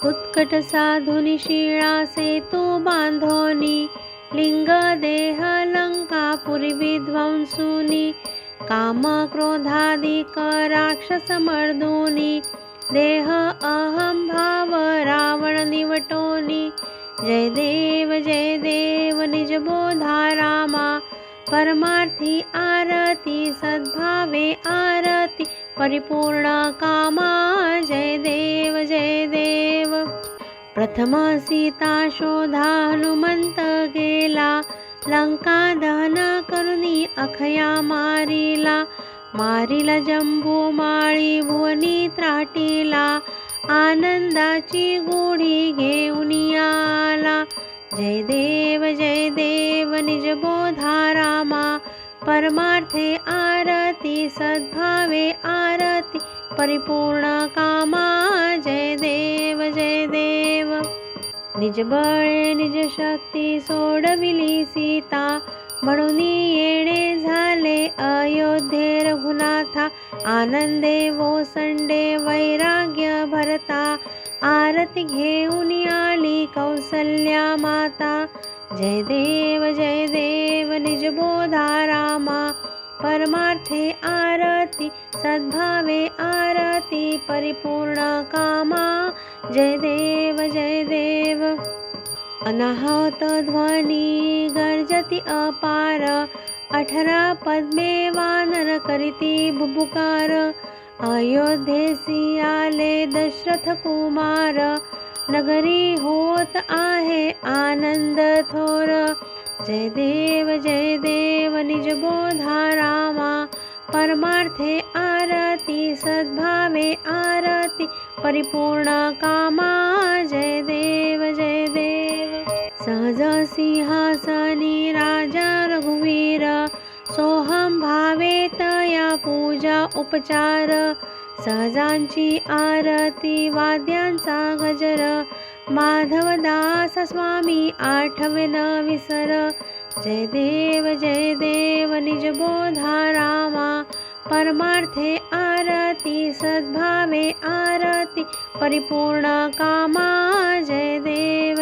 उत्कट साधुनी शिळा सेतू बांधोनी, लिंग देह लंकापुरी विध्वंसुनी, काम क्रोधादिक राक्षस मर्दुनी, देह अहम भाव रावण निवटोनी। जय देव निज बोधा रामा, परमार्थी आरती सद्भावे आरती परिपूर्ण कामा। जय देव। प्रथम सीता शोधा हनुमंत गेला, लंका दहन करुनी अखया मारिला जंबू माळी भुवनी त्राटिला, आनंदाची गुढी घेऊन आला। जय देव निज बोधा रामा, परमार्थे आरती सद्भावे आरती परिपूर्ण कामा। जय देव। निज बळे निज शक्ती सोडविली सीता, म्हणून येणे झाले अयोध्ये रघुनाथा। आनंदे वोसंडे वैराग्य भरता, आरती घेऊन आली कौसल्या माता। जय देव निज बोधा रामा, परमार्थे आरती सद्भावे आरती परिपूर्ण कामा। जय देव। अनाहत ध्वनी गर्जती अपार, 18 पद्मे वानर करीती भुभुकार। अयोध्येसी आले दशरथ कुमार, नगरी होत आहे आनंद थोर। जय देव निज बोधा रामा, परमार्थे आरती सद्भावे आरती परिपूर्ण कामा। जय देव। सहज सिंहासनी राजा रघुवीर, सोहम भावे तया पूजा उपचार। सहजांची आरती वाद्यांचा गजर, माधवदास स्वामी आठवे न विसर। जय देव निज बोधा रामा, परमार्थे आरती सद्भावे आरती परिपूर्ण कामा। जय देव।